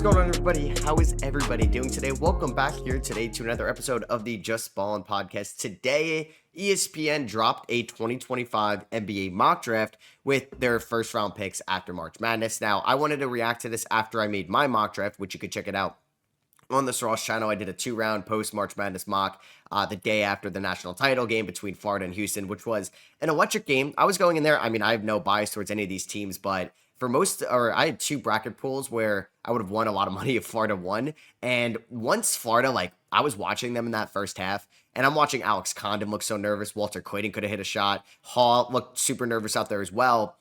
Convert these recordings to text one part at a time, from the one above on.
going on, everybody? How is everybody doing today? Welcome back here today to another episode of the Just Ballin' podcast. Today, ESPN dropped a 2025 NBA mock draft with their first round picks after March Madness. Now, I wanted to react to this after I made my mock draft, which you could check it out on the Soros channel. I did a 2-round post March Madness mock the day after the national title game between Florida and Houston, which was an electric game. I was going in there. I mean, I have no bias towards any of these teams, but I had 2 bracket pools where I would have won a lot of money if Florida won. And once Florida, I was watching them in that first half, and I'm watching Alex Condon look so nervous. Walter Clayton could have hit a shot. Hall looked super nervous out there as well.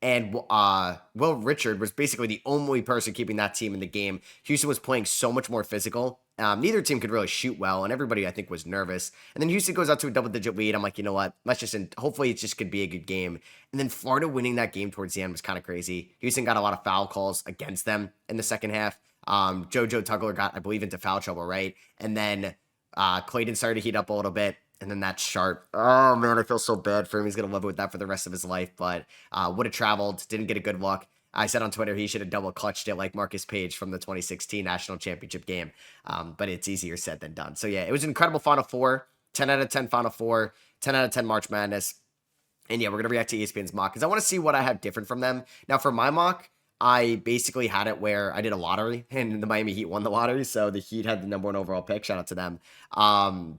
And Will Richard was basically the only person keeping that team in the game. Houston was playing so much more physical. Neither team could really shoot well, and everybody, I think, was nervous. And then Houston goes out to a double-digit lead. I'm like, you know what? Hopefully it just could be a good game. And then Florida winning that game towards the end was kind of crazy. Houston got a lot of foul calls against them in the second half. JoJo Tugler got, I believe, into foul trouble, right? And then Clayton started to heat up a little bit. And then that Sharp. Oh, man, I feel so bad for him. He's going to live with that for the rest of his life. But would have traveled. Didn't get a good look. I said on Twitter he should have double clutched it like Marcus Page from the 2016 National Championship game. But it's easier said than done. So, yeah, it was an incredible Final Four. 10 out of 10 Final Four. 10 out of 10 March Madness. And, yeah, we're going to react to ESPN's mock because I want to see what I have different from them. Now, for my mock, I basically had it where I did a lottery, and the Miami Heat won the lottery, so the Heat had the number 1 overall pick. Shout out to them.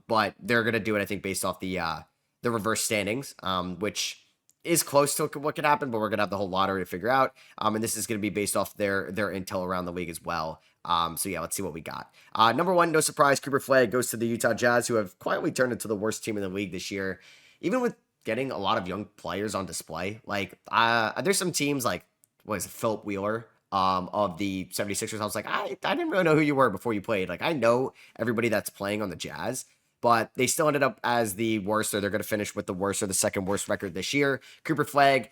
But they're gonna do it, I think, based off the reverse standings, which is close to what could happen. But we're gonna have the whole lottery to figure out. And this is gonna be based off their intel around the league as well. So yeah, let's see what we got. Number 1, no surprise, Cooper Flagg goes to the Utah Jazz, who have quietly turned into the worst team in the league this year, even with getting a lot of young players on display. There's some teams like. Was Philip Wheeler of the 76ers. I was like, I didn't really know who you were before you played. I know everybody that's playing on the Jazz, but they still ended up as the worst, or they're going to finish with the worst or the second worst record this year. Cooper Flagg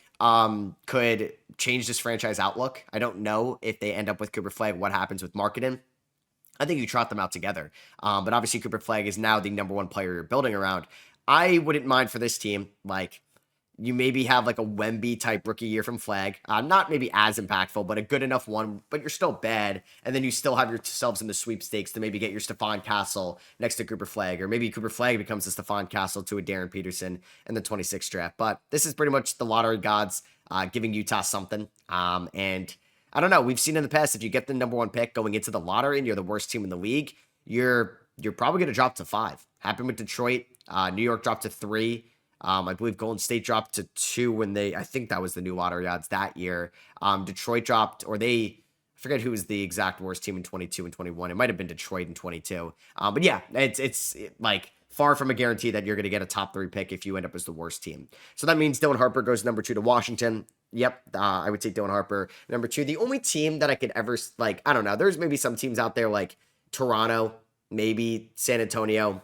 could change this franchise outlook. I don't know if they end up with Cooper Flagg, what happens with marketing. I think you trot them out together. But obviously Cooper Flagg is now the number 1 player you're building around. I wouldn't mind for this team, you maybe have a Wemby type rookie year from Flagg. Not maybe as impactful, but a good enough one, but you're still bad. And then you still have yourselves in the sweepstakes to maybe get your Stephon Castle next to Cooper Flagg. Or maybe Cooper Flagg becomes a Stephon Castle to a Darren Peterson in the 26th draft. But this is pretty much the lottery gods giving Utah something. And I don't know. We've seen in the past, if you get the number 1 pick going into the lottery and you're the worst team in the league, you're probably going to drop to 5. Happened with Detroit. New York dropped to 3. I believe Golden State dropped to 2 I think that was the new lottery odds that year. Detroit dropped, I forget who was the exact worst team in 22 and 21. It might have been Detroit in 22. But yeah, it's far from a guarantee that you're going to get a top 3 pick if you end up as the worst team. So that means Dylan Harper goes number 2 to Washington. Yep, I would take Dylan Harper number 2. The only team that I could ever, I don't know, there's maybe some teams out there like Toronto, maybe San Antonio,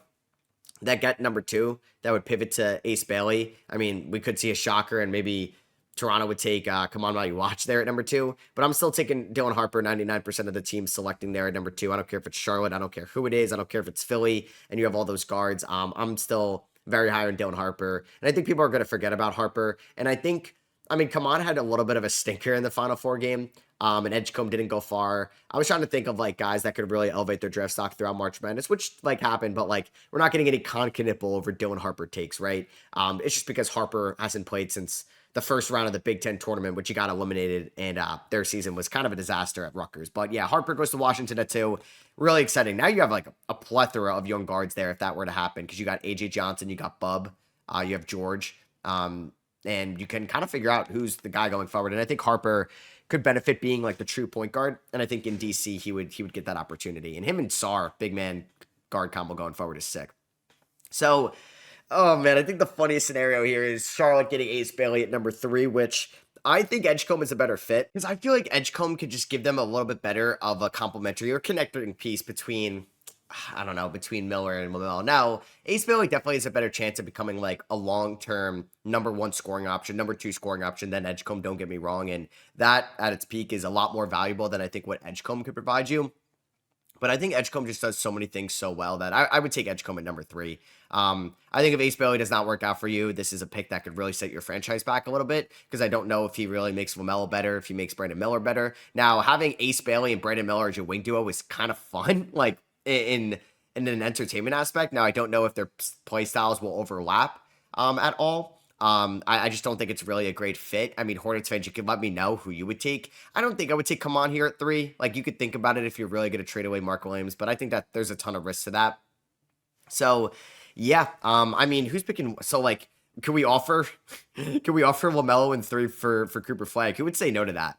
that got number 2, that would pivot to Ace Bailey. I mean, we could see a shocker, and maybe Toronto would take Come On While You Watch there at number 2. But I'm still taking Dylan Harper, 99% of the teams selecting there at number 2. I don't care if it's Charlotte. I don't care who it is. I don't care if it's Philly, and you have all those guards. I'm still very high on Dylan Harper. And I think people are going to forget about Harper. And Come On had a little bit of a stinker in the Final Four game. And Edgecombe didn't go far. I was trying to think of guys that could really elevate their draft stock throughout March Madness, which happened, but we're not getting any con nipple over Dylan Harper takes, right? It's just because Harper hasn't played since the first round of the Big Ten tournament, which he got eliminated, and their season was kind of a disaster at Rutgers. But yeah, Harper goes to Washington at 2. Really exciting. Now you have a plethora of young guards there if that were to happen, because you got AJ Johnson, you got Bub, you have George, and you can kind of figure out who's the guy going forward. And I think Harper could benefit being the true point guard. And I think in DC, he would get that opportunity. And him and Sarr, big man guard combo going forward, is sick. So, oh man, I think the funniest scenario here is Charlotte getting Ace Bailey at number 3, which I think Edgecombe is a better fit, because I feel like Edgecombe could just give them a little bit better of a complementary or connecting piece between Miller and Lamelo. Now, Ace Bailey definitely has a better chance of becoming a long-term number 1 scoring option, number 2 scoring option than Edgecombe, don't get me wrong. And that at its peak is a lot more valuable than I think what Edgecombe could provide you. But I think Edgecombe just does so many things so well that I would take Edgecombe at number three. I think if Ace Bailey does not work out for you, this is a pick that could really set your franchise back a little bit because I don't know if he really makes LaMelo better, if he makes Brandon Miller better. Now, having Ace Bailey and Brandon Miller as your wing duo is kind of fun, like in an entertainment aspect. Now, I don't know if their play styles will overlap at all. I just don't think it's really a great fit. I mean, Hornets fans, you can let me know who you would take. I don't think I would take Kaman here at three. Like, you could think about it if you're really going to trade away Mark Williams, but I think that there's a ton of risk to that. So, yeah. I mean, who's picking? So, like, can we offer, can we offer Lamelo in three for Cooper Flag? Who would say no to that?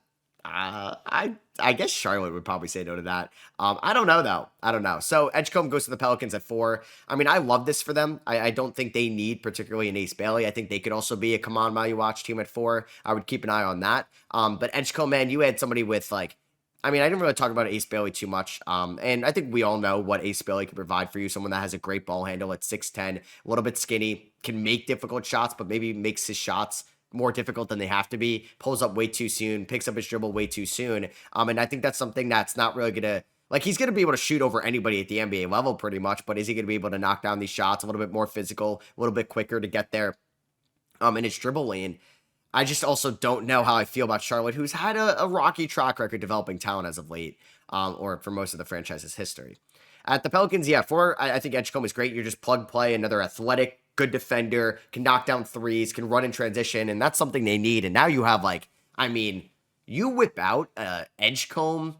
I guess Charlotte would probably say no to that. I don't know though. I don't know. So Edgecombe goes to the Pelicans at four. I mean, I love this for them. I don't think they need particularly an Ace Bailey. I think they could also be a come on Mayu watch team at four. I would keep an eye on that. But Edgecombe, man, you had somebody with like. I mean, I didn't really talk about Ace Bailey too much. And I think we all know what Ace Bailey can provide for you. Someone that has a great ball handle at 6'10, a little bit skinny, can make difficult shots, but maybe makes his shots more difficult than they have to be, pulls up way too soon, picks up his dribble way too soon. And I think that's something that's not really going to, like, he's going to be able to shoot over anybody at the NBA level pretty much, but is he going to be able to knock down these shots a little bit more physical, a little bit quicker to get there in his dribble lane? I just also don't know how I feel about Charlotte, who's had a rocky track record developing talent as of late, or for most of the franchise's history. At the Pelicans, yeah, four, I think Edgecombe is great. You're just plug play, another athletic, good defender, can knock down threes, can run in transition, and that's something they need. And now you have, like, I mean, you whip out Edgecombe,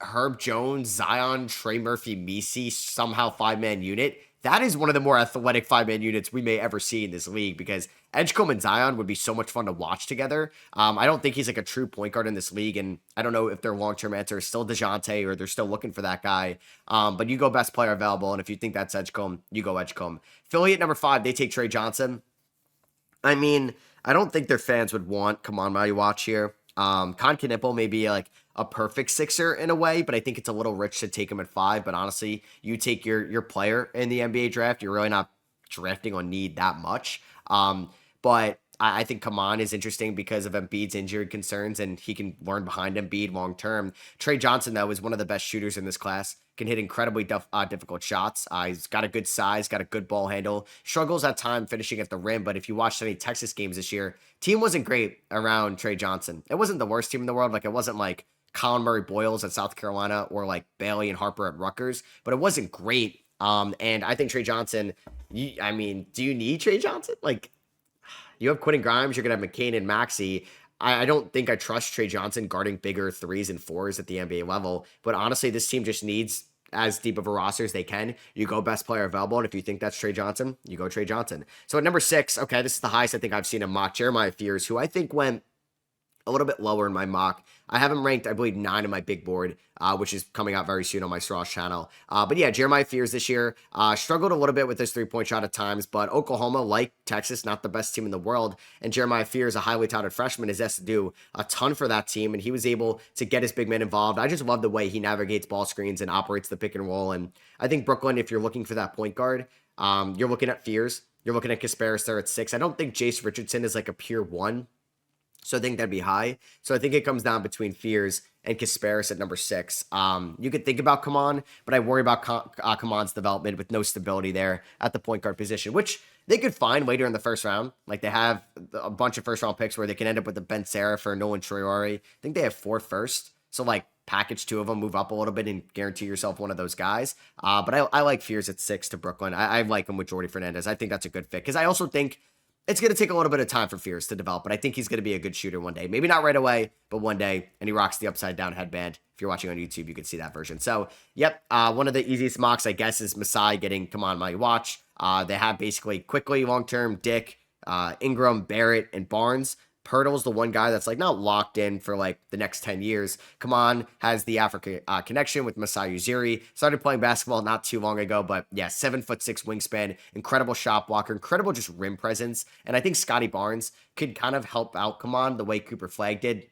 Herb Jones, Zion, Trey Murphy, Misi, somehow five-man unit. That is one of the more athletic five-man units we may ever see in this league because Edgecombe and Zion would be so much fun to watch together. I don't think he's like a true point guard in this league, and I don't know if their long-term answer is still DeJounte or they're still looking for that guy. But you go best player available, and if you think that's Edgecombe, you go Edgecombe. Philly at number five, they take Trey Johnson. I mean, I don't think their fans would want come on, Maui watch here. Con Knipple may be like a perfect sixer in a way, but I think it's a little rich to take him at five. But honestly, you take your player in the NBA draft, you're really not drafting on need that much. But I think Kaman is interesting because of Embiid's injury concerns, and he can learn behind Embiid long term. Trey Johnson, though, is one of the best shooters in this class. Can hit incredibly difficult shots. He's got a good size, got a good ball handle. Struggles at time finishing at the rim, but if you watched any Texas games this year, team wasn't great around Trey Johnson. It wasn't the worst team in the world. Like, it wasn't like Colin Murray Boyles at South Carolina or like Bailey and Harper at Rutgers, but it wasn't great. And I think Trey Johnson, I mean, do you need Trey Johnson? Like, you have Quentin Grimes, you're going to have McCain and Maxey. I don't think I trust Trey Johnson guarding bigger threes and fours at the NBA level. But honestly, this team just needs as deep of a roster as they can. You go best player available, and if you think that's Trey Johnson, you go Trey Johnson. So at number six, okay, this is the highest I think I've seen him mock. Jeremiah Fears, who I think went a little bit lower in my mock. I have him ranked, I believe, 9 in my big board, which is coming out very soon on my Straws channel. But yeah, Jeremiah Fears this year struggled a little bit with his three-point shot at times, but Oklahoma, like Texas, not the best team in the world, and Jeremiah Fears, a highly touted freshman, is asked to do a ton for that team, and he was able to get his big man involved. I just love the way he navigates ball screens and operates the pick and roll, and I think Brooklyn, if you're looking for that point guard, you're looking at Fears. You're looking at Kasparis there at 6. I don't think Jace Richardson is like a pure 1. So I think that'd be high. So I think it comes down between Fears and Kasparis at number 6. You could think about Kaman, but I worry about Kaman's development with no stability there at the point guard position, which they could find later in the first round. Like, they have a bunch of first round picks where they can end up with a Ben Serif or Nolan Traore. I think they have 4 first. So, like, package 2 of them, move up a little bit, and guarantee yourself one of those guys. But I like Fears at 6 to Brooklyn. I like him with Jordy Fernandez. I think that's a good fit because I also think it's going to take a little bit of time for Fears to develop, but I think he's going to be a good shooter one day. Maybe not right away, but one day, and he rocks the upside down headband. If you're watching on YouTube, you can see that version. So, yep, one of the easiest mocks, I guess, is Masai getting Come On My Watch. They have basically quickly, long-term, Dick, Ingram, Barrett, and Barnes. Pirtle's the one guy that's like not locked in for like the next 10 years. Come on, has the Africa connection with Masai Ujiri. Started playing basketball not too long ago, but yeah, 7'6" wingspan, incredible shot blocker, incredible just rim presence. And I think Scotty Barnes could kind of help out Come On the way Cooper Flag did,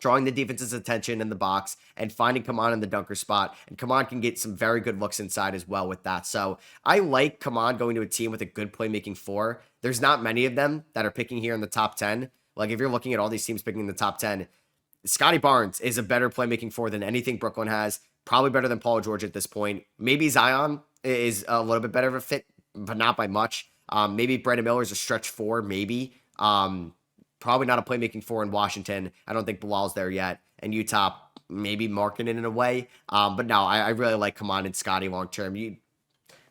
drawing the defense's attention in the box and finding Kaman in the dunker spot. And Kaman can get some very good looks inside as well with that. So I like Kaman going to a team with a good playmaking 4. There's not many of them that are picking here in the top 10. Like, if you're looking at all these teams picking in the top 10, Scotty Barnes is a better playmaking 4 than anything Brooklyn has. Probably better than Paul George at this point. Maybe Zion is a little bit better of a fit, but not by much. Maybe Brandon Miller is a stretch four, maybe. Probably not a playmaking four in Washington. I don't think Bilal's there yet. And Utah, maybe marking it in a way. But no, I really like Kaman and Scotty long term. I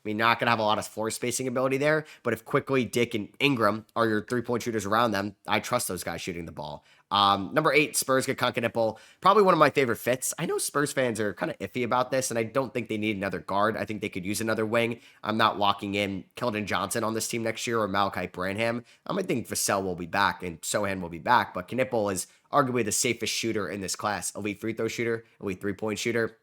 mean, not going to have a lot of floor spacing ability there, but if Quickly, Dick, and Ingram are your three-point shooters around them, I trust those guys shooting the ball. Number 8, Spurs get Kunkanipple. Probably one of my favorite fits. I know Spurs fans are kind of iffy about this, and I don't think they need another guard. I think they could use another wing. I'm not locking in Keldon Johnson on this team next year or Malachi Branham. I think Vassell will be back and Sohan will be back, but Knipple is arguably the safest shooter in this class. Elite free throw shooter, elite three-point shooter,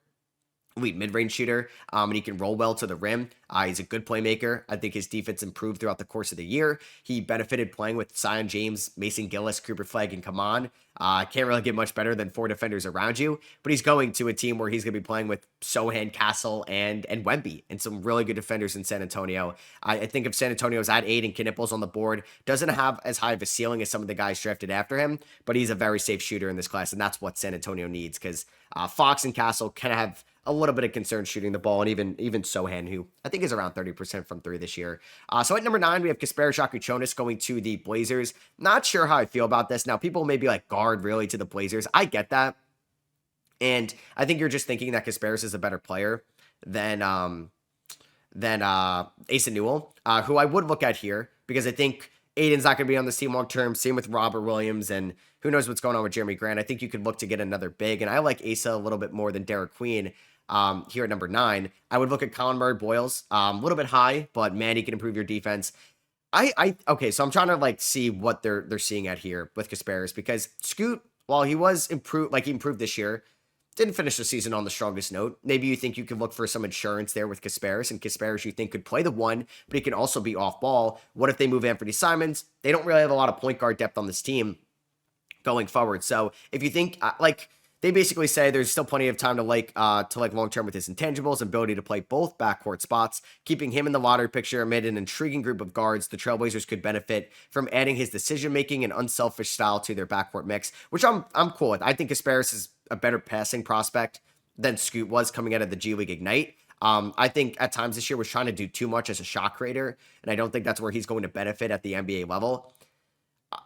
elite mid-range shooter, and he can roll well to the rim. He's a good playmaker. I think his defense improved throughout the course of the year. He benefited playing with Zion James, Mason Gillis, Cooper Flagg, and Kaman. Can't really get much better than 4 defenders around you, but he's going to a team where he's going to be playing with Sohan, Castle, and Wemby, and some really good defenders in San Antonio. I think if San Antonio's at 8 and Knipple's on the board, doesn't have as high of a ceiling as some of the guys drafted after him, but he's a very safe shooter in this class, and that's what San Antonio needs, because Fox and Castle kind of have a little bit of concern shooting the ball, and even Sohan, who I think is around 30% from 3 this year. So at number 9, we have Kasparas Shakuchonis going to the Blazers. Not sure how I feel about this. Now, people may be like, guard really to the Blazers. I get that. And I think you're just thinking that Kasparas is a better player than Asa Newell, who I would look at here, because I think Aiden's not going to be on this team long term. Same with Robert Williams, and who knows what's going on with Jeremy Grant. I think you could look to get another big, and I like Asa a little bit more than Derek Queen. Here at number 9, I would look at Colin Murray-Boyles, a little bit high, but man, he can improve your defense. Okay, so I'm trying to like see what they're seeing at here with Kasparas, because Scoot, while he was improved, like he improved this year, didn't finish the season on the strongest note. Maybe you think you can look for some insurance there with Kasparas, and Kasparas you think could play the 1, but he can also be off ball. What if they move Anthony Simons? They don't really have a lot of point guard depth on this team going forward. So if you think they basically say there's still plenty of time to like long term with his intangibles, ability to play both backcourt spots, keeping him in the lottery picture amid an intriguing group of guards. The Trailblazers could benefit from adding his decision making and unselfish style to their backcourt mix, which I'm cool with. I think Kasparas is a better passing prospect than Scoot was coming out of the G League Ignite. I think at times this year was trying to do too much as a shot creator, and I don't think that's where he's going to benefit at the NBA level.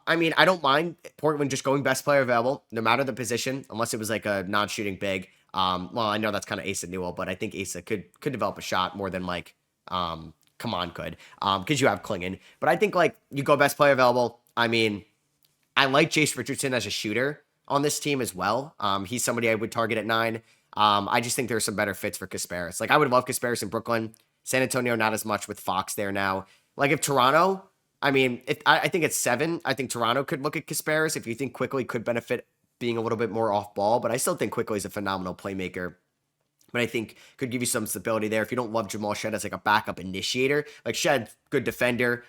I mean, I don't mind Portland just going best player available, no matter the position, unless it was like a non-shooting big. Well, I know that's kind of Asa Newell, but I think Asa could develop a shot more than like Kaman could, because you have Klingon. But I think like you go best player available. I mean, I like Jace Richardson as a shooter on this team as well. He's somebody I would target at 9. I just think there's some better fits for Kasparas. Like I would love Kasparas in Brooklyn. San Antonio, not as much with Fox there now. Like if Toronto, I mean, I think it's 7. I think Toronto could look at Kasparas if you think Quickly could benefit being a little bit more off ball, but I still think Quickly is a phenomenal playmaker. But I think could give you some stability there. If you don't love Jamal Shed as like a backup initiator, like Shed, good defender,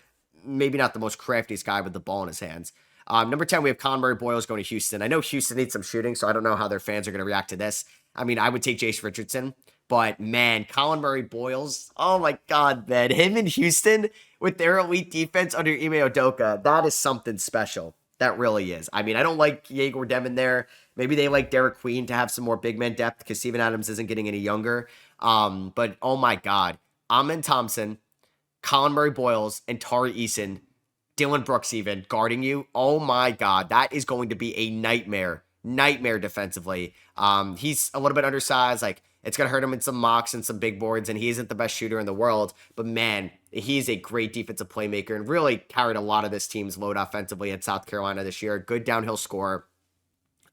maybe not the most craftiest guy with the ball in his hands. Number 10, we have Colin Murray-Boyles going to Houston. I know Houston needs some shooting, so I don't know how their fans are going to react to this. I mean, I would take Jace Richardson, but man, Colin Murray-Boyles, oh my God, man. Him in Houston with their elite defense under Ime Udoka, that is something special. That really is. I mean, I don't like Yegor Demon there. Maybe they like Derek Queen to have some more big man depth because Steven Adams isn't getting any younger. But oh my God, Amen Thompson, Colin Murray-Boyles, and Tari Eason, Dylan Brooks even guarding you. Oh my God, that is going to be a nightmare defensively. He's a little bit undersized. Like it's going to hurt him in some mocks and some big boards, and he isn't the best shooter in the world. But man, he's a great defensive playmaker and really carried a lot of this team's load offensively at South Carolina this year. Good downhill scorer.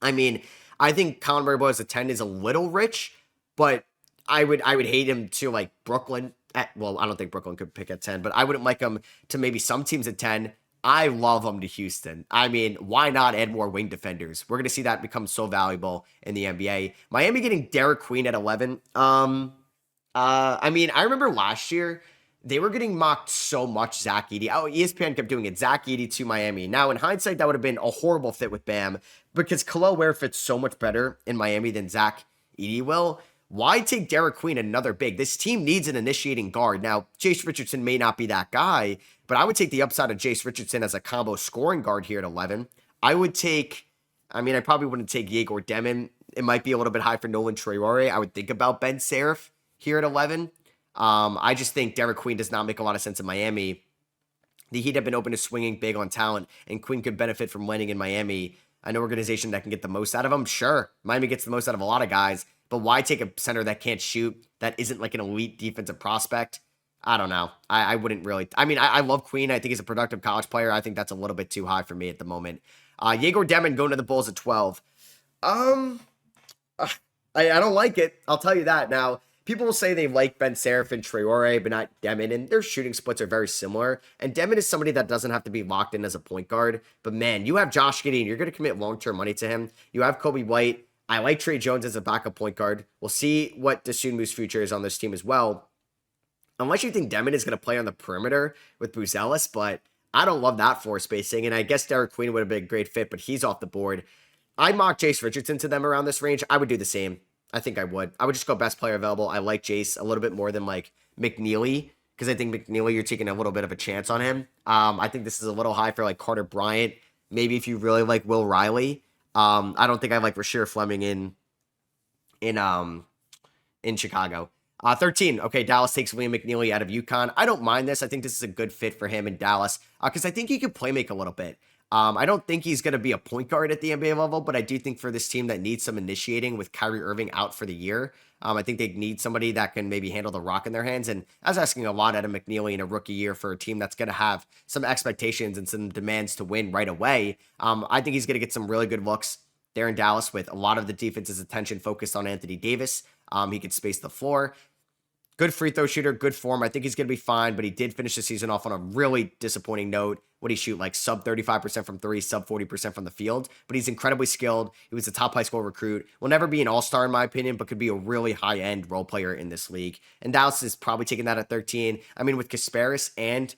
I mean, I think Colin Murray-Boyles at 10 is a little rich, but I would hate him to like Brooklyn. Well, I don't think Brooklyn could pick at 10, but I wouldn't like him to maybe some teams at 10. I love him to Houston. I mean, why not add more wing defenders? We're going to see that become so valuable in the NBA. Miami getting Derek Queen at 11. I mean, I remember last year, they were getting mocked so much, Zach Edey. Oh, ESPN kept doing it. Zach Edey to Miami. Now, in hindsight, that would have been a horrible fit with Bam because Khalil Ware fits so much better in Miami than Zach Edey will. Why take Derek Queen another big? This team needs an initiating guard. Now, Jace Richardson may not be that guy, but I would take the upside of Jace Richardson as a combo scoring guard here at 11. I probably wouldn't take Yegor Demon it might be a little bit high for Nolan Traore. I would think about Ben Serif here at 11. I just think Derek Queen does not make a lot of sense in Miami. The Heat have been open to swinging big on talent, and Queen could benefit from landing in Miami, an organization that can get the most out of him. Sure, Miami gets the most out of a lot of guys, but why take a center that can't shoot, that isn't like an elite defensive prospect? I don't know. I wouldn't really. I mean, I love Queen. I think he's a productive college player. I think that's a little bit too high for me at the moment. Yegor Demon going to the Bulls at 12. Um, I don't like it. I'll tell you that. Now, people will say they like Ben Serif and Traore, but not Demon, and their shooting splits are very similar. And Demon is somebody that doesn't have to be locked in as a point guard. But man, you have Josh Giddey, you're going to commit long-term money to him. You have Kobe White. I like Trey Jones as a backup point guard. We'll see what Dosunmu's future is on this team as well. Unless you think Demon is going to play on the perimeter with Buzelis, but I don't love that floor spacing. And I guess Derek Queen would have been a great fit, but he's off the board. I mock Jace Richardson to them around this range. I would do the same. I think I would. I would just go best player available. I like Jace a little bit more than like McNeely, because I think McNeely, you're taking a little bit of a chance on him. I think this is a little high for like Carter Bryant. Maybe if you really like Will Riley. I don't think I like Rasheer Fleming in Chicago. 13. Okay, Dallas takes William McNeely out of UConn. I don't mind this. I think this is a good fit for him in Dallas because I think he can play make a little bit. I don't think he's going to be a point guard at the NBA level, but I do think for this team that needs some initiating with Kyrie Irving out for the year, I think they need somebody that can maybe handle the rock in their hands. And I was asking a lot out of McNeely in a rookie year for a team that's going to have some expectations and some demands to win right away. I think he's going to get some really good looks there in Dallas with a lot of the defense's attention focused on Anthony Davis. He could space the floor. Good free throw shooter, good form. I think he's going to be fine, but he did finish the season off on a really disappointing note. What he shoot? Like sub 35% from three, sub 40% from the field. But he's incredibly skilled. He was a top high school recruit. Will never be an all-star in my opinion, but could be a really high-end role player in this league. And Dallas is probably taking that at 13. I mean, with Kasparis and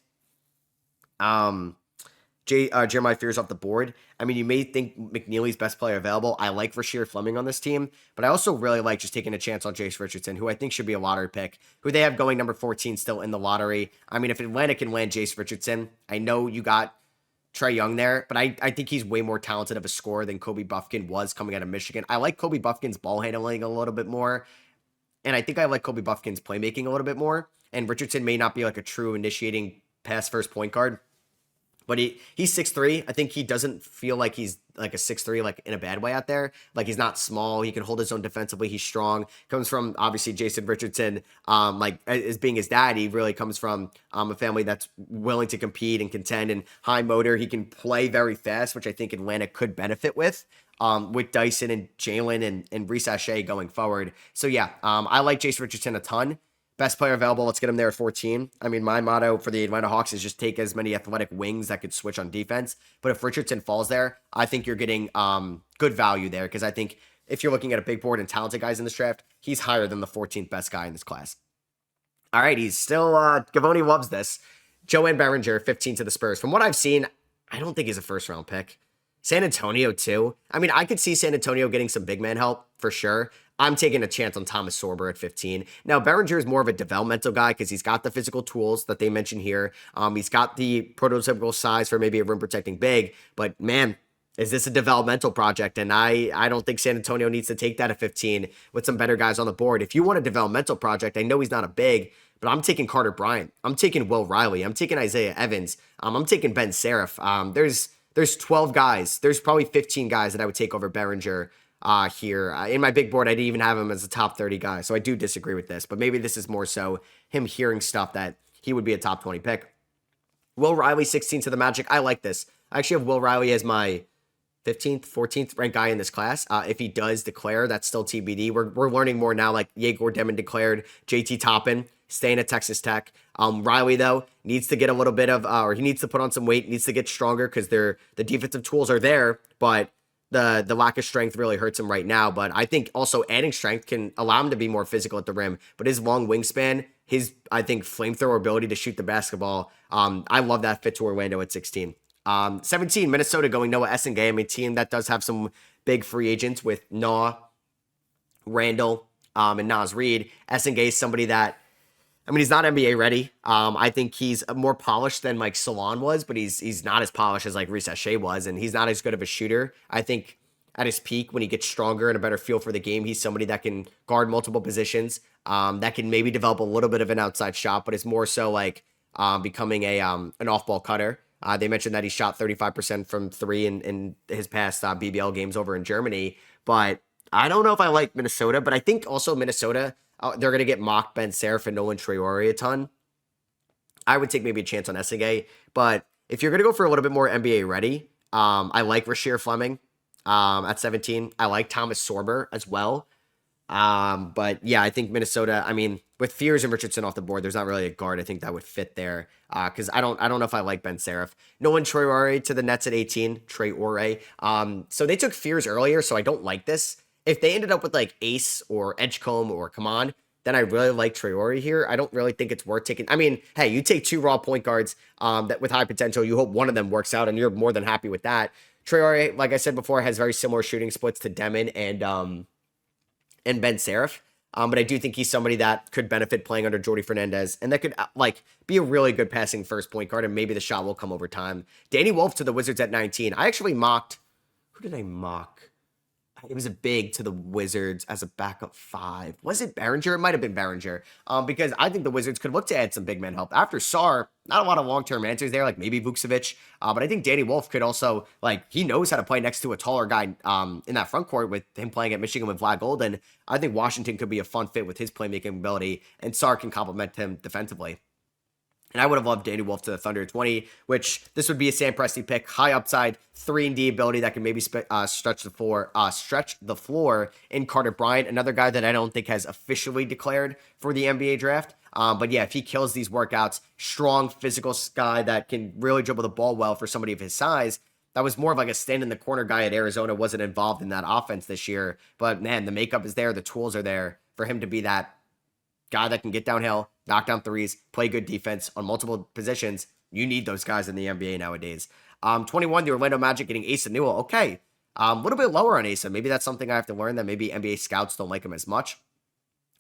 Jeremiah Fears off the board. I mean, you may think McNeely's best player available. I like Rasheer Fleming on this team, but I also really like just taking a chance on Jace Richardson, who I think should be a lottery pick, who they have going number 14 still in the lottery. I mean, if Atlanta can land Jace Richardson, I know you got Trae Young there, but I think he's way more talented of a scorer than Kobe Buffkin was coming out of Michigan. I like Kobe Buffkin's ball handling a little bit more, and I think I like Kobe Buffkin's playmaking a little bit more, and Richardson may not be like a true initiating pass first point guard. But he's 6'3". I think he doesn't feel like he's like a 6'3", like in a bad way out there. Like he's not small. He can hold his own defensively. He's strong. Comes from obviously Jason Richardson. Like as being his dad, he really comes from a family that's willing to compete and contend and high motor. He can play very fast, which I think Atlanta could benefit with Dyson and Jalen and Reese Ashe going forward. So yeah, I like Jason Richardson a ton. Best player available, let's get him there at 14. I mean, my motto for the Atlanta Hawks is just take as many athletic wings that could switch on defense. But if Richardson falls there, I think you're getting good value there because I think if you're looking at a big board and talented guys in this draft, he's higher than the 14th best guy in this class. All right, he's still, Gavoni loves this. Joanne Berenger, 15 to the Spurs. From what I've seen, I don't think he's a first-round pick. San Antonio, too. I mean, I could see San Antonio getting some big man help for sure. I'm taking a chance on Thomas Sorber at 15. Now, Berenger is more of a developmental guy because he's got the physical tools that they mentioned here. He's got the prototypical size for maybe a rim protecting big. But man, is this a developmental project? And I don't think San Antonio needs to take that at 15 with some better guys on the board. If you want a developmental project, I know he's not a big, but I'm taking Carter Bryant. I'm taking Will Riley. I'm taking Isaiah Evans. I'm taking Ben Serif. There's 12 guys. There's probably 15 guys that I would take over Berenger here. In my big board, I didn't even have him as a top 30 guy, so I do disagree with this, but maybe this is more so him hearing stuff that he would be a top 20 pick. Will Riley, 16 to the Magic. I like this. I actually have Will Riley as my 15th, 14th ranked guy in this class. If he does declare, that's still TBD. We're learning more now, like Yegor Demon declared, JT Toppin staying at Texas Tech. Riley, though, needs to get a little bit of, or he needs to put on some weight, needs to get stronger because the defensive tools are there, but the lack of strength really hurts him right now. But I think also adding strength can allow him to be more physical at the rim. But his long wingspan, his, I think, flamethrower ability to shoot the basketball, I love that fit to Orlando at 16. 17, Minnesota going Noah Essengame, a team that does have some big free agents with Naw, Randall, and Naz Reid. Essengame is somebody that, I mean, he's not NBA ready. I think he's more polished than Mike Salon was, but he's not as polished as like Reese Ashe was, and he's not as good of a shooter. I think at his peak, when he gets stronger and a better feel for the game, he's somebody that can guard multiple positions, that can maybe develop a little bit of an outside shot, but it's more so like becoming an off-ball cutter. They mentioned that he shot 35% from three in his past BBL games over in Germany, but I don't know if I like Minnesota, but I think also Minnesota, they're going to get mocked Ben Seraph and Nolan Traore a ton. I would take maybe a chance on Essegay, but if you're going to go for a little bit more NBA ready, I like Rasheer Fleming at 17. I like Thomas Sorber as well. But yeah, I think Minnesota, I mean, with Fears and Richardson off the board, there's not really a guard I think that would fit there. Because I don't know if I like Ben Seraph. Nolan Traore to the Nets at 18. Traore. So they took Fears earlier, so I don't like this. If they ended up with like Ace or Edgecombe or Kaman, then I really like Traore here. I don't really think it's worth taking. I mean, hey, you take two raw point guards that with high potential. You hope one of them works out, and you're more than happy with that. Traore, like I said before, has very similar shooting splits to Demon and Ben Seraph. But I do think he's somebody that could benefit playing under Jordy Fernandez, and that could like be a really good passing first point guard, and maybe the shot will come over time. Danny Wolf to the Wizards at 19. I actually mocked. Who did I mock? It was a big to the Wizards as a backup 5. Was it Behringer? It might have been Behringer. Because I think the Wizards could look to add some big man help. After Sarr, not a lot of long-term answers there, like maybe Vucevic. But I think Danny Wolf could also, like, he knows how to play next to a taller guy in that front court with him playing at Michigan with Vlad Golden. I think Washington could be a fun fit with his playmaking ability, and Sarr can complement him defensively. And I would have loved Danny Wolf to the Thunder at 20, which this would be a Sam Presti pick. High upside, 3-and-D ability that can maybe stretch the floor in Carter Bryant, another guy that I don't think has officially declared for the NBA draft. But yeah, if he kills these workouts, strong physical guy that can really dribble the ball well for somebody of his size. That was more of like a stand in the corner guy at Arizona, wasn't involved in that offense this year. But man, the makeup is there, the tools are there for him to be that guy that can get downhill, knock down threes, play good defense on multiple positions. You need those guys in the NBA nowadays. 21, the Orlando Magic getting Asa Newell. Okay. A little bit lower on Asa. Maybe that's something I have to learn, that maybe NBA scouts don't like him as much.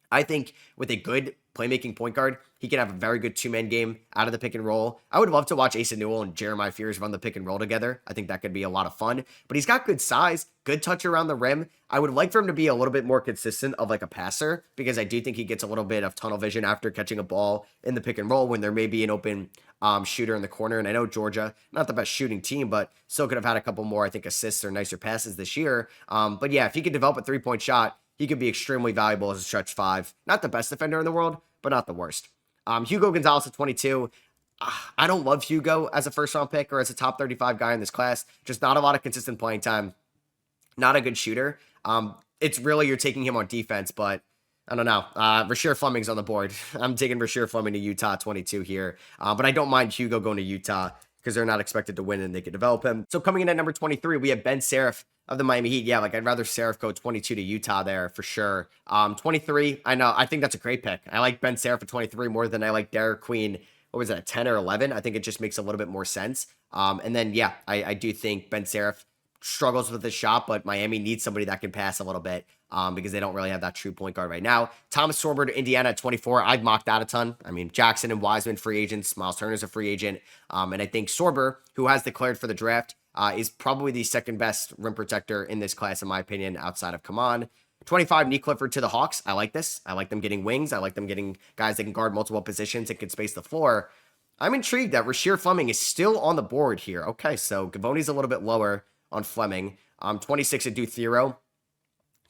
I think with a good playmaking point guard, he can have a very good two-man game out of the pick and roll. I would love to watch Asa Newell and Jeremiah Fears run the pick and roll together. I think that could be a lot of fun. But he's got good size, good touch around the rim. I would like for him to be a little bit more consistent of like a passer, because I do think he gets a little bit of tunnel vision after catching a ball in the pick and roll when there may be an open shooter in the corner. And I know Georgia, not the best shooting team, but still could have had a couple more, I think, assists or nicer passes this year. But yeah, if he could develop a three-point shot, he could be extremely valuable as a stretch 5. Not the best defender in the world, but not the worst. Hugo Gonzalez at 22. I don't love Hugo as a first-round pick or as a top 35 guy in this class. Just not a lot of consistent playing time. Not a good shooter. It's really you're taking him on defense, but I don't know. Rasheer Fleming's on the board. I'm taking Rasheer Fleming to Utah 22 here. But I don't mind Hugo going to Utah because they're not expected to win and they can develop him. So coming in at number 23, we have Ben Seraph of the Miami Heat. Yeah, like I'd rather Seraph go 22 to Utah there for sure. 23, I think that's a great pick. I like Ben Seraph at 23 more than I like Derek Queen. What was that, 10 or 11? I think it just makes a little bit more sense. And then, yeah, I do think Ben Seraph struggles with the shot, but Miami needs somebody that can pass a little bit because they don't really have that true point guard right now. Thomas Sorber to Indiana at 24. I've mocked that a ton. I mean, Jackson and Wiseman free agents. Miles Turner's a free agent. And I think Sorber, who has declared for the draft, is probably the second best rim protector in this class, in my opinion, outside of Kaman. 25, Nick Clifford to the Hawks. I like this. I like them getting wings. I like them getting guys that can guard multiple positions and can space the floor. I'm intrigued that Rasheer Fleming is still on the board here. Okay, so Gavoni's a little bit lower on Fleming. 26, Adu Thero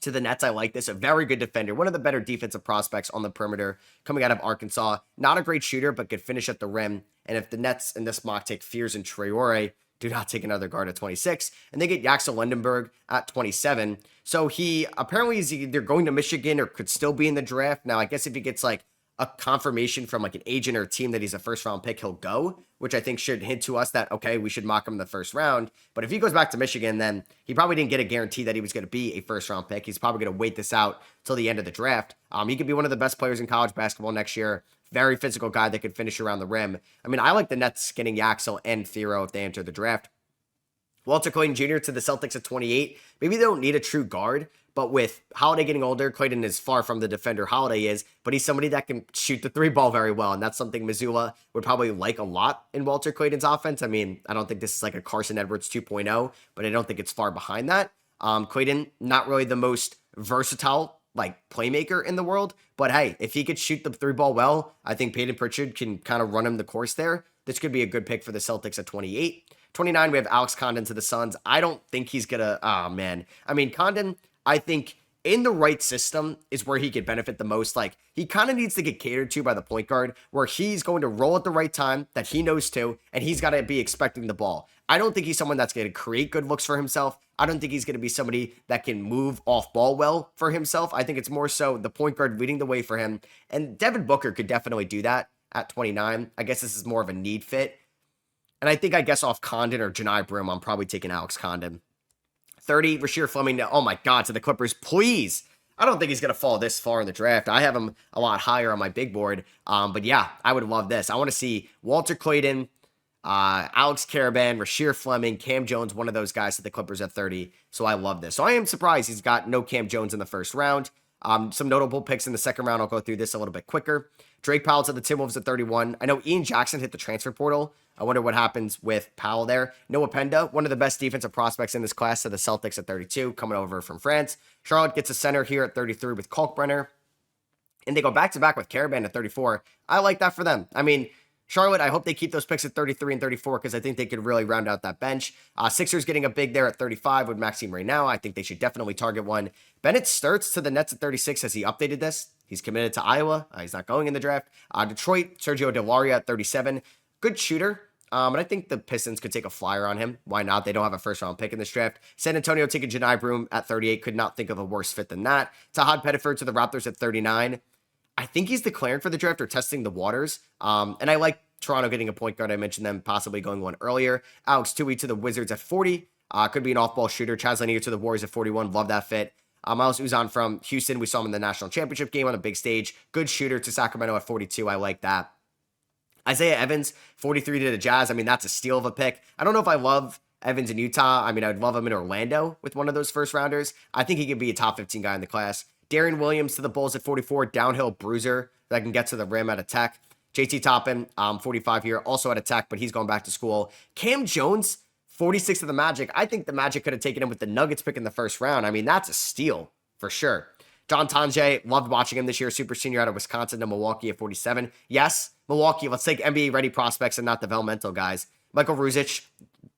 to the Nets. I like this. A very good defender. One of the better defensive prospects on the perimeter coming out of Arkansas. Not a great shooter, but could finish at the rim. And if the Nets in this mock take Fears and Traore, do not take another guard at 26. And they get Yaxel Lindenberg at 27. So he apparently is either going to Michigan or could still be in the draft. Now, I guess if he gets like a confirmation from like an agent or a team that he's a first round pick, he'll go, which I think should hint to us that, okay, we should mock him in the first round. But if he goes back to Michigan, then he probably didn't get a guarantee that he was going to be a first round pick. He's probably going to wait this out till the end of the draft. He could be one of the best players in college basketball next year. Very physical guy that could finish around the rim. I mean, I like the Nets getting Yaxel and Thero if they enter the draft. Walter Clayton Jr. to the Celtics at 28. Maybe they don't need a true guard, but with Holiday getting older, Clayton is far from the defender Holiday is, but he's somebody that can shoot the three ball very well, and that's something Missoula would probably like a lot in Walter Clayton's offense. I mean, I don't think this is like a Carson Edwards 2.0, but I don't think it's far behind that. Clayton, not really the most versatile like playmaker in the world, but hey, if he could shoot the three ball well, I think Peyton Pritchard can kind of run him the course there. This could be a good pick for the Celtics at 28. 29, we have Alex Condon to the Suns. I don't think he's gonna. Oh man, I mean Condon. I think in the right system is where he could benefit the most. Like he kind of needs to get catered to by the point guard, where he's going to roll at the right time that he knows to, and he's got to be expecting the ball. I don't think he's someone that's going to create good looks for himself. I don't think he's going to be somebody that can move off ball well for himself. I think it's more so the point guard leading the way for him. And Devin Booker could definitely do that at 29. I guess this is more of a need fit. And I guess off Condon or Janai Brim, I'm probably taking Alex Condon. 30, Rasheer Fleming. Oh my God, to the Clippers, please. I don't think he's going to fall this far in the draft. I have him a lot higher on my big board. But yeah, I would love this. I want to see Walter Clayton, Alex Caravan, Rasheer Fleming, Cam Jones, one of those guys to the Clippers at 30. So I love this. So I am surprised he's got no Cam Jones in the first round. Some notable picks in the second round. I'll go through this a little bit quicker. Drake Powell to the Timberwolves at 31. I know Ian Jackson hit the transfer portal. I wonder what happens with Powell there. Noah Penda, one of the best defensive prospects in this class, to the Celtics at 32, coming over from France. Charlotte gets a center here at 33 with Kalkbrenner. And they go back-to-back with Caravan at 34. I like that for them. I mean, Charlotte, I hope they keep those picks at 33 and 34 because I think they could really round out that bench. Sixers getting a big there at 35 with Maxime Reynal. I think they should definitely target one. Bennett Sturts to the Nets at 36. Has he updated this? He's committed to Iowa. He's not going in the draft. Detroit, Sergio Delaria at 37. Good shooter. And I think the Pistons could take a flyer on him. Why not? They don't have a first-round pick in this draft. San Antonio taking Janai Broom at 38. Could not think of a worse fit than that. Tahad Pettiford to the Raptors at 39. I think he's declaring for the draft or testing the waters. And I like Toronto getting a point guard. I mentioned them possibly going one earlier. Alex Tui to the Wizards at 40. Could be an off-ball shooter. Chaz Lanier to the Warriors at 41. Love that fit. Miles Uzan from Houston. We saw him in the national championship game on a big stage. Good shooter to Sacramento at 42. I like that. Isaiah Evans, 43 to the Jazz. I mean, that's a steal of a pick. I don't know if I love Evans in Utah. I mean, I'd love him in Orlando with one of those first rounders. I think he could be a top 15 guy in the class. Darian Williams to the Bulls at 44. Downhill bruiser that can get to the rim at a Tech. JT Toppin, 45 here, also at a Tech, but he's going back to school. Cam Jones, 46 to the Magic. I think the Magic could have taken him with the Nuggets pick in the first round. I mean, that's a steal for sure. John Tonje, loved watching him this year. Super senior out of Wisconsin to Milwaukee at 47. Yes, Milwaukee, let's take NBA-ready prospects and not developmental guys. Michael Ruzic,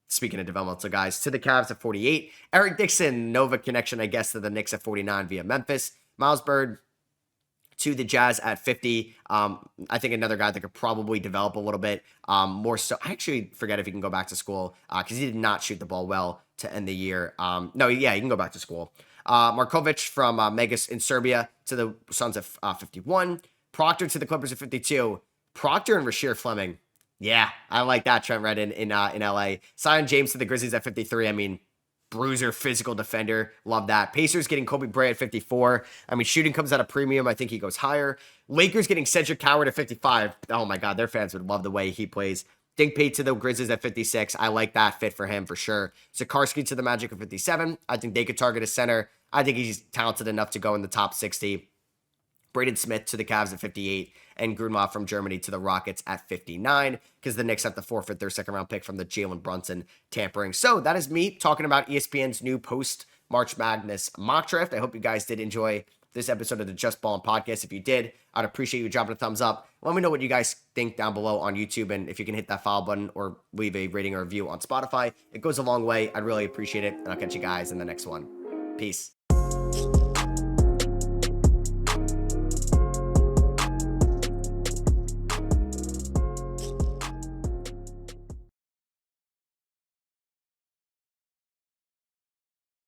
speaking of developmental guys, to the Cavs at 48. Eric Dixon, Nova connection, I guess, to the Knicks at 49 via Memphis. Miles Bird to the Jazz at 50. I think another guy that could probably develop a little bit more so. I actually forget if he can go back to school because he did not shoot the ball well to end the year. No, yeah, he can go back to school. Markovic from Megas in Serbia to the Suns at 51. Proctor to the Clippers at 52. Proctor and Rasheer Fleming. Yeah, I like that. Trent Redden in LA. Zion James to the Grizzlies at 53. I mean, bruiser, physical defender. Love that. Pacers getting Kobe Bryant at 54. I mean, shooting comes at a premium. I think he goes higher. Lakers getting Cedric Howard at 55. Oh my God, their fans would love the way he plays. Dink Pate to the Grizzlies at 56. I like that fit for him for sure. Sikorsky to the Magic at 57. I think they could target a center. I think he's talented enough to go in the top 60. Braden Smith to the Cavs at 58. And Grunwald from Germany to the Rockets at 59. Because the Knicks have to forfeit their second-round pick from the Jalen Brunson tampering. So that is me talking about ESPN's new post-March Madness mock draft. I hope you guys did enjoy this episode of the Just Ballin' Podcast. If you did, I'd appreciate you dropping a thumbs up. Let me know what you guys think down below on YouTube, and if you can hit that follow button or leave a rating or review on Spotify. It goes a long way. I'd really appreciate it, and I'll catch you guys in the next one. Peace.